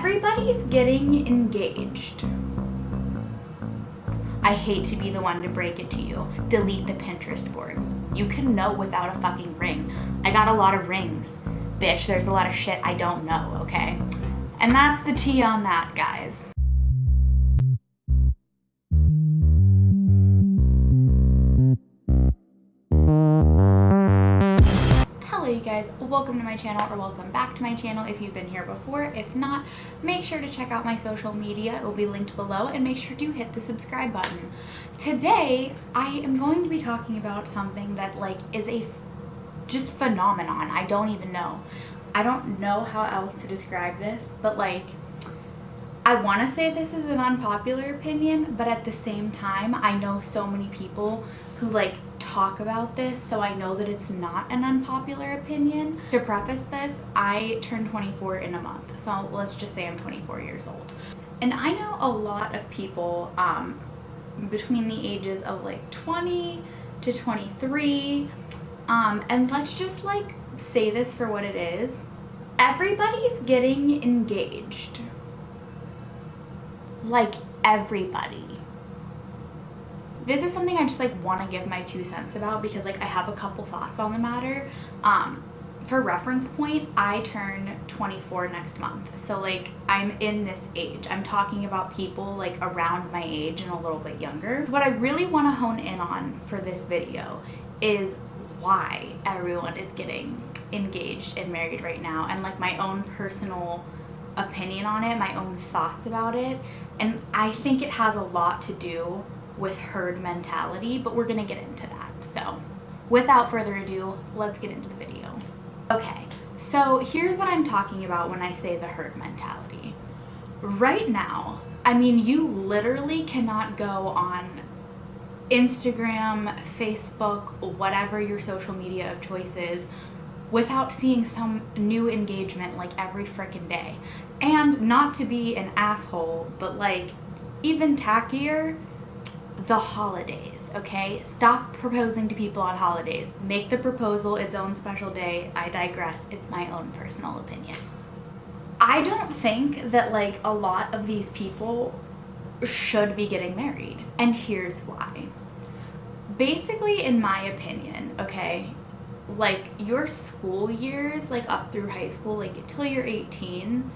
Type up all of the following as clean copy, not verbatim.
Everybody's getting engaged. I hate to be the one to break it to you. Delete the Pinterest board. You can know without a fucking ring. I got a lot of rings. Bitch, there's a lot of shit I don't know, okay? And that's the tea on that, guys. Hello you guys, welcome to my channel, or welcome back to my channel if you've been here before. If not, make sure to check out my social media. It will be linked below, and make sure to hit the subscribe button. Today, I am going to be talking about something that is a just phenomenon. I don't even know. I don't know how else to describe this, but I want to say this is an unpopular opinion, but at the same time, I know so many people who talk about this, so I know that it's not an unpopular opinion. To preface this, I turned 24 in a month, so let's just say I'm 24 years old. And I know a lot of people between the ages of 20 to 23, and let's just say this for what it is. Everybody's getting engaged. Everybody. This is something I just want to give my 2 cents about, because I have a couple thoughts on the matter. For reference point, I turn 24 next month, so I'm in this age. I'm talking about people around my age and a little bit younger. What I really want to hone in on for this video is why everyone is getting engaged and married right now, and my own personal opinion on it, my own thoughts about it. And I think it has a lot to do with herd mentality, but we're gonna get into that. So without further ado, let's get into the video. Okay, so here's what I'm talking about when I say the herd mentality. Right now, I mean, you literally cannot go on Instagram, Facebook, whatever your social media of choice is, without seeing some new engagement every freaking day. And not to be an asshole, but even tackier, the holidays, okay? Stop proposing to people on holidays. Make the proposal its own special day. I digress. It's my own personal opinion. I don't think that a lot of these people should be getting married. And here's why. Basically, in my opinion, okay, your school years, up through high school, till you're 18,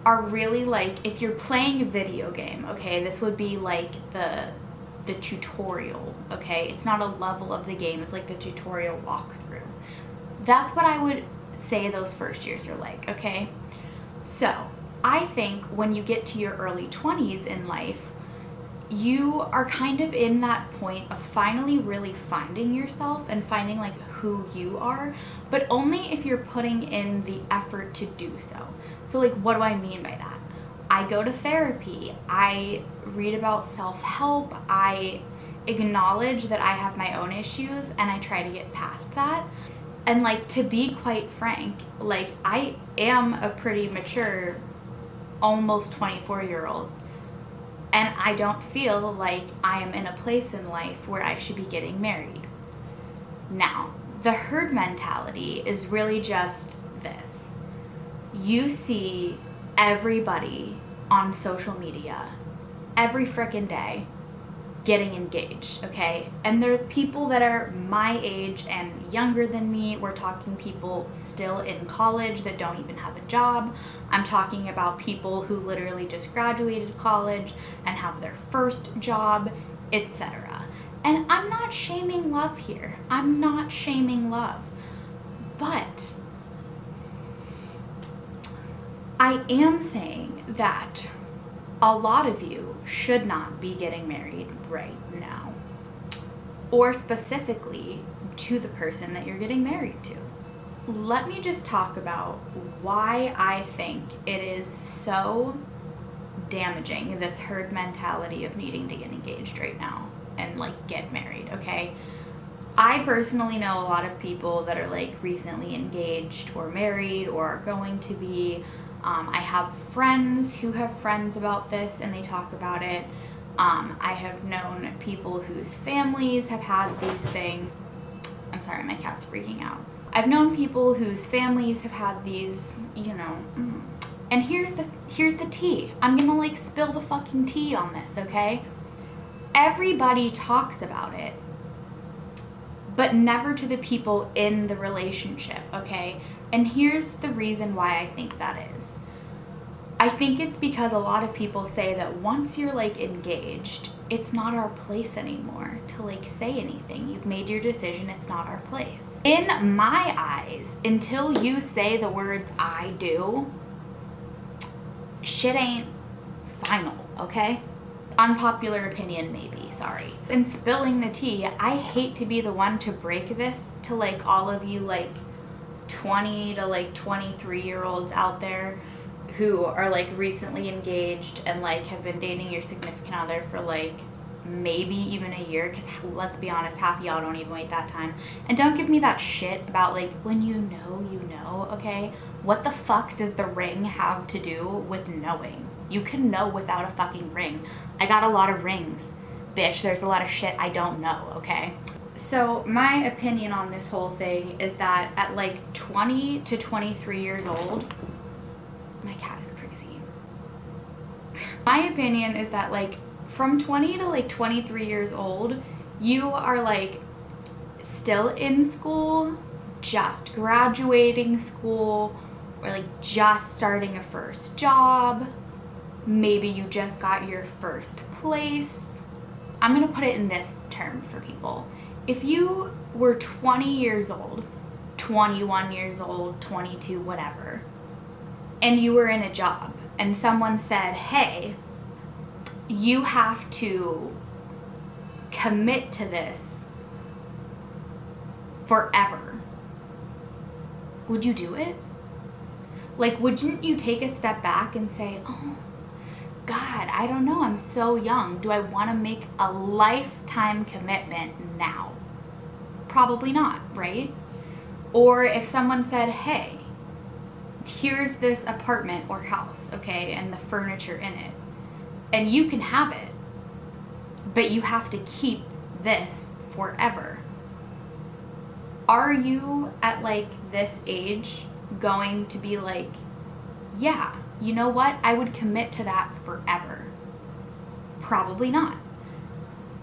are really if you're playing a video game, okay, this would be the tutorial, okay? It's not a level of the game, it's the tutorial walkthrough. That's what I would say those first years are okay? So, I think when you get to your early 20s in life, you are kind of in that point of finally really finding yourself and finding who you are, but only if you're putting in the effort to do so. So what do I mean by that? I go to therapy, I read about self-help, I acknowledge that I have my own issues, and I try to get past that. And to be quite frank, I am a pretty mature, almost 24-year-old. And I don't feel like I am in a place in life where I should be getting married. Now, the herd mentality is really just this. You see everybody on social media every frickin' day getting engaged, okay? And there are people that are my age and younger than me. We're talking people still in college that don't even have a job. I'm talking about people who literally just graduated college and have their first job, etc. And I'm not shaming love here. I'm not shaming love. But I am saying that a lot of you should not be getting married right now, or specifically to the person that you're getting married to. Let me just talk about why I think it is so damaging, this herd mentality of needing to get engaged right now and get married, okay? I personally know a lot of people that are recently engaged or married or are going to be. I have friends who have friends about this, and they talk about it. I have known people whose families have had these things. I'm sorry, my cat's freaking out. I've known people whose families have had these, And here's the tea. I'm gonna like spill the fucking tea on this, okay? Everybody talks about it, but never to the people in the relationship, okay? And here's the reason why I think that is. I think it's because a lot of people say that once you're like engaged, it's not our place anymore to like say anything. You've made your decision, it's not our place. In my eyes, until you say the words I do, shit ain't final, okay? Unpopular opinion maybe, sorry. In spilling the tea, I hate to be the one to break this to like all of you like 20 to like 23-year-olds out there who are like recently engaged and like have been dating your significant other for like maybe even a year, because let's be honest, half of y'all don't even wait that time. And don't give me that shit about like when you know, okay? What the fuck does the ring have to do with knowing? You can know without a fucking ring. I got a lot of rings, bitch. There's a lot of shit I don't know, okay? So my opinion on this whole thing is that at like 20 to 23 years old, my cat is crazy. My opinion is that like from 20 to like 23 years old, you are like still in school, just graduating school, or like just starting a first job. Maybe you just got your first place. I'm gonna put it in this term for people. If you were 20 years old, 21 years old, 22, whatever, and you were in a job and someone said, hey, you have to commit to this forever, would you do it? Like, wouldn't you take a step back and say, oh, God, I don't know, I'm so young. Do I want to make a lifetime commitment now? Probably not, right? Or if someone said, hey, here's this apartment or house, okay, and the furniture in it, and you can have it, but you have to keep this forever. Are you at like this age going to be like, yeah, you know what? I would commit to that forever. Probably not.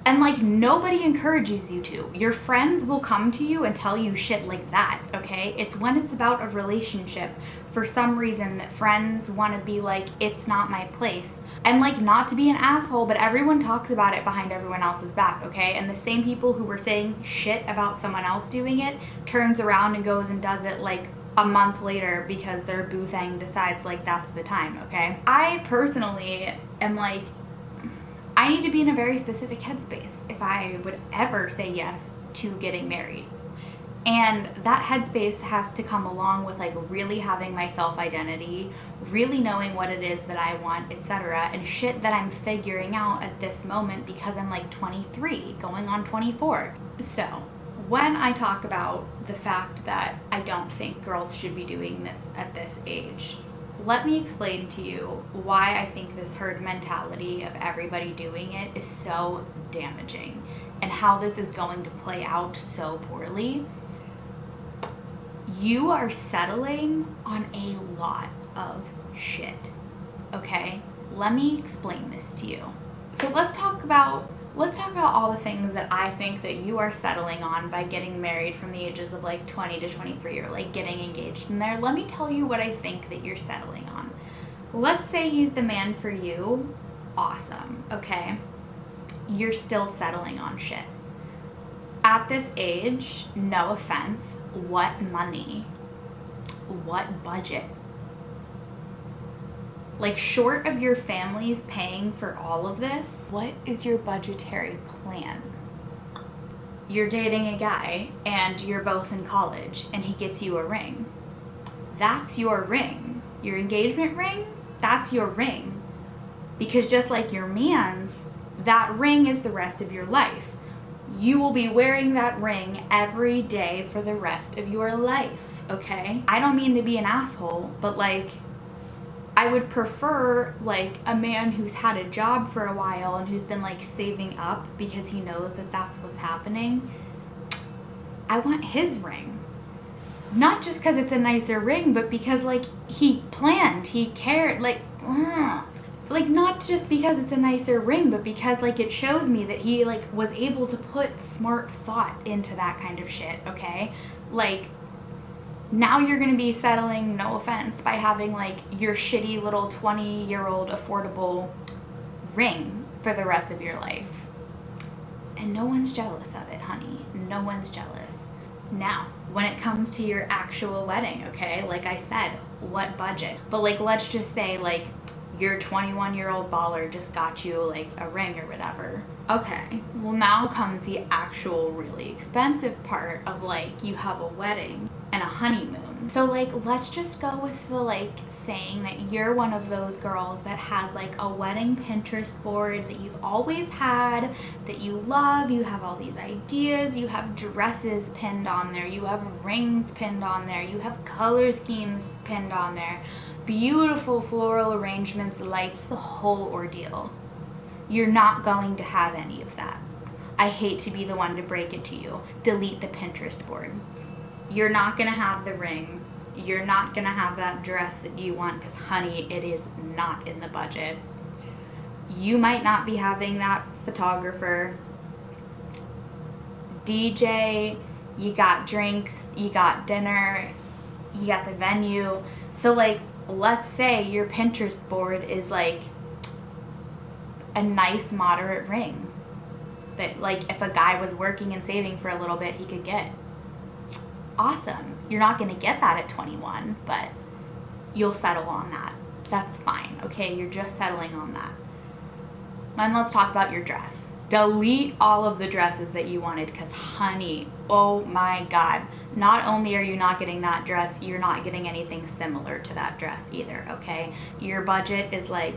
And like nobody encourages you to. Your friends will come to you and tell you shit like that, okay? It's when it's about a relationship, for some reason, that friends want to be like, it's not my place. And like, not to be an asshole, but everyone talks about it behind everyone else's back, okay? And the same people who were saying shit about someone else doing it turns around and goes and does it like a month later because their boo thing decides like that's the time, okay? I personally am like, I need to be in a very specific headspace if I would ever say yes to getting married. And that headspace has to come along with like really having my self-identity, really knowing what it is that I want, etc. And shit that I'm figuring out at this moment because I'm like 23, going on 24. So when I talk about the fact that I don't think girls should be doing this at this age, let me explain to you why I think this herd mentality of everybody doing it is so damaging and how this is going to play out so poorly. You are settling on a lot of shit, okay? Let me explain this to you. So let's talk about all the things that I think that you are settling on by getting married from the ages of like 20 to 23 or like getting engaged in there. Let me tell you what I think that you're settling on. Let's say he's the man for you. Awesome, okay? You're still settling on shit. At this age, no offense, what money? What budget? Like, short of your family's paying for all of this, what is your budgetary plan? You're dating a guy and you're both in college and he gets you a ring. That's your ring. Your engagement ring, that's your ring. Because just like your man's, that ring is the rest of your life. You will be wearing that ring every day for the rest of your life, okay? I don't mean to be an asshole, but like, I would prefer like a man who's had a job for a while and who's been like saving up because he knows that that's what's happening. I want his ring. Not just because it's a nicer ring, but because, like, he planned, he cared, like, not just because it's a nicer ring, but because, like, it shows me that he, like, was able to put smart thought into that kind of shit, okay? Like, now you're gonna be settling, no offense, by having, like, your shitty little 20-year-old affordable ring for the rest of your life. And no one's jealous of it, honey. No one's jealous. Now, when it comes to your actual wedding, okay, like I said, what budget? But, like, let's just say, like, your 21-year-old baller just got you, like, a ring or whatever. Okay, well, now comes the actual really expensive part of, like, you have a wedding and a honeymoon. So, like, let's just go with the, like, saying that you're one of those girls that has, like, a wedding Pinterest board that you've always had, that you love, you have all these ideas, you have dresses pinned on there, you have rings pinned on there, you have color schemes pinned on there, beautiful floral arrangements, lights, the whole ordeal. You're not going to have any of that. I hate to be the one to break it to you. Delete the Pinterest board. You're not going to have the ring. You're not going to have that dress that you want because, honey, it is not in the budget. You might not be having that photographer. DJ, you got drinks, you got dinner, you got the venue. So, like, let's say your Pinterest board is, like, a nice moderate ring that, like, if a guy was working and saving for a little bit, he could get. Awesome. You're not going to get that at 21, but you'll settle on that. That's fine, okay? You're just settling on that. Then let's talk about your dress. Delete all of the dresses that you wanted because, honey, oh my God. Not only are you not getting that dress, you're not getting anything similar to that dress either, okay? Your budget is, like,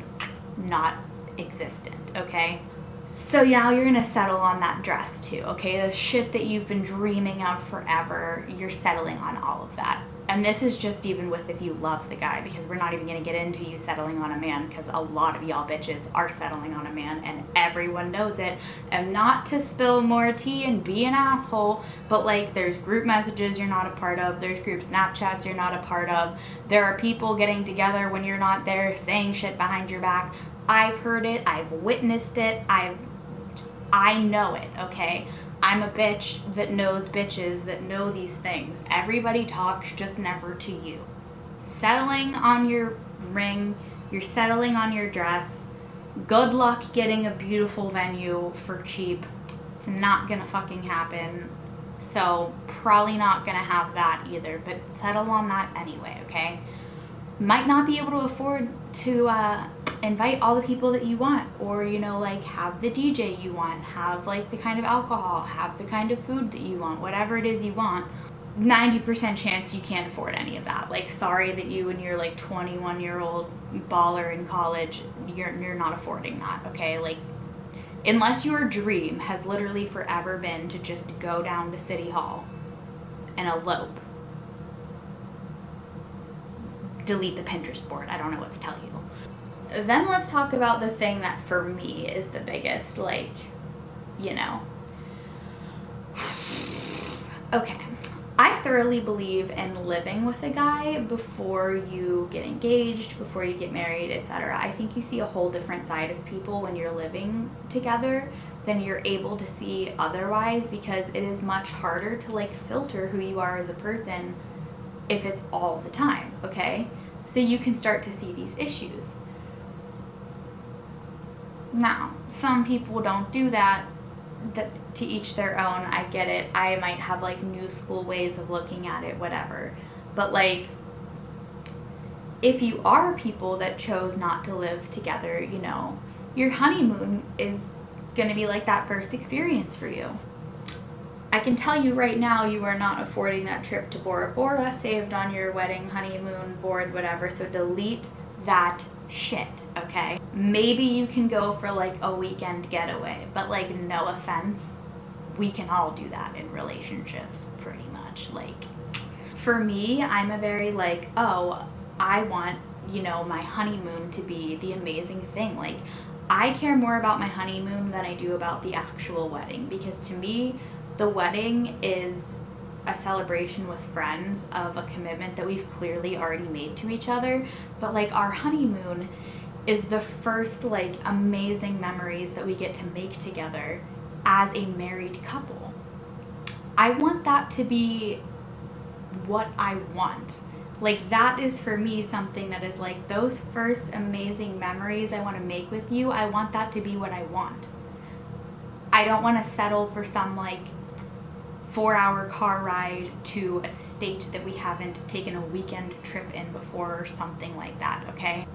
not existent, okay? So now you're gonna settle on that dress too, okay? The shit that you've been dreaming of forever, you're settling on all of that. And this is just even with if you love the guy, because we're not even gonna get into you settling on a man, because a lot of y'all bitches are settling on a man and everyone knows it. And not to spill more tea and be an asshole, but, like, there's group messages you're not a part of, there's group Snapchats you're not a part of, there are people getting together when you're not there saying shit behind your back. I've heard it, I've witnessed it, I know it, okay? I'm a bitch that knows bitches that know these things. Everybody talks, just never to you. Settling on your ring, you're settling on your dress. Good luck getting a beautiful venue for cheap. It's not gonna fucking happen. So probably not gonna have that either, but settle on that anyway, okay? Might not be able to afford to invite all the people that you want, or, you know, like, have the DJ you want, have, like, the kind of alcohol, have the kind of food that you want, whatever it is you want. 90% chance you can't afford any of that. Like, sorry that you and your, like, 21-year-old baller in college, you're not affording that, okay? Like, unless your dream has literally forever been to just go down to City Hall and elope, delete the Pinterest board. I don't know what to tell you. Then let's talk about the thing that for me is the biggest, like, you know. Okay. I thoroughly believe in living with a guy before you get engaged, before you get married, etc. I think you see a whole different side of people when you're living together than you're able to see otherwise, because it is much harder to, like, filter who you are as a person if it's all the time, okay? So you can start to see these issues. Now, some people don't do that, to each their own. I get it. I might have, like, new school ways of looking at it, whatever. But, like, if you are people that chose not to live together, you know, your honeymoon is going to be like that first experience for you. I can tell you right now, you are not affording that trip to Bora Bora saved on your wedding, honeymoon, board, whatever, so delete that shit, okay? Maybe you can go for, like, a weekend getaway, but, like, no offense, we can all do that in relationships, pretty much. Like, for me, I'm a very, like, oh, I want, you know, my honeymoon to be the amazing thing. Like, I care more about my honeymoon than I do about the actual wedding, because to me, the wedding is a celebration with friends of a commitment that we've clearly already made to each other, but like our honeymoon is the first like amazing memories that we get to make together as a married couple. I want that to be what I want. Like that is for me something that is like those first amazing memories I want to make with you. I want that to be what I want. I don't want to settle for some like 4-hour car ride to a state that we haven't taken a weekend trip in before or something like that, okay?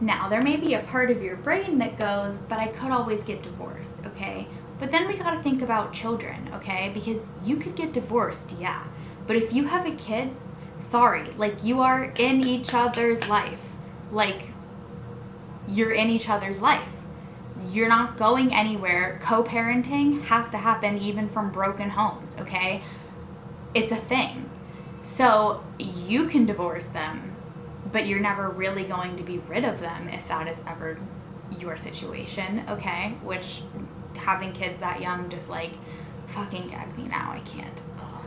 Now, there may be a part of your brain that goes, but I could always get divorced, okay? But then we gotta think about children, okay? Because you could get divorced, yeah. But if you have a kid, sorry, like you are in each other's life. Like, you're in each other's life. You're not going anywhere. Co-parenting has to happen even from broken homes, okay? It's a thing. So you can divorce them, but you're never really going to be rid of them if that is ever your situation, okay? Which having kids that young just like fucking gag me now. I can't. Ugh.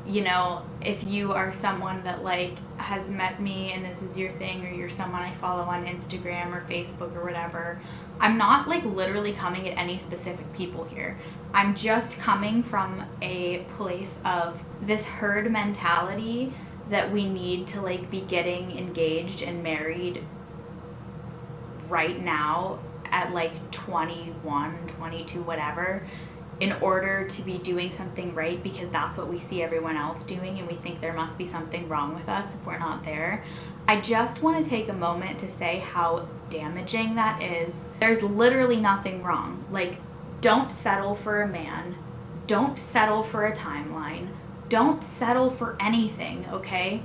You know, if you are someone that like has met me and this is your thing, or you're someone I follow on Instagram or Facebook or whatever, I'm not like literally coming at any specific people here. I'm just coming from a place of this herd mentality that we need to like be getting engaged and married right now at like 21, 22, whatever, in order to be doing something right, because that's what we see everyone else doing and we think there must be something wrong with us if we're not there. I just want to take a moment to say how damaging that is. There's literally nothing wrong. Like, don't settle for a man. Don't settle for a timeline. Don't settle for anything, okay?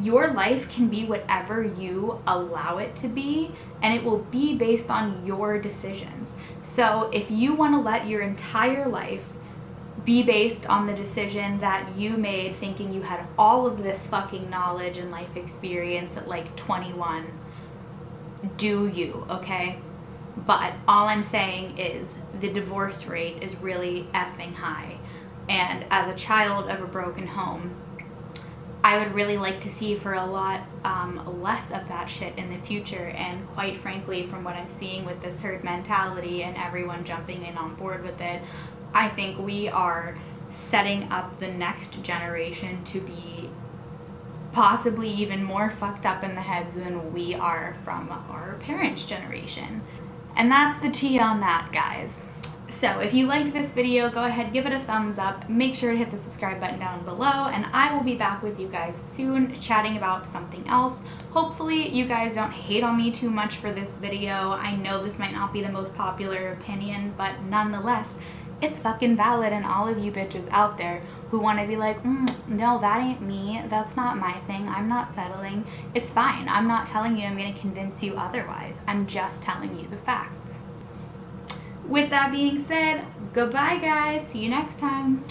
Your life can be whatever you allow it to be, and it will be based on your decisions. So if you want to let your entire life be based on the decision that you made thinking you had all of this fucking knowledge and life experience at like 21, do you, okay? But all I'm saying is the divorce rate is really effing high. And as a child of a broken home, I would really like to see for a lot less of that shit in the future. And quite frankly, from what I'm seeing with this herd mentality and everyone jumping in on board with it, I think we are setting up the next generation to be possibly even more fucked up in the heads than we are from our parents' generation. And that's the tea on that, guys. So if you liked this video, go ahead, give it a thumbs up, make sure to hit the subscribe button down below, and I will be back with you guys soon chatting about something else. Hopefully you guys don't hate on me too much for this video. I know this might not be the most popular opinion, but nonetheless, it's fucking valid, and all of you bitches out there who want to be like, no, that ain't me, that's not my thing, I'm not settling, it's fine. I'm not telling you I'm going to convince you otherwise. I'm just telling you the facts. With that being said, goodbye guys, see you next time.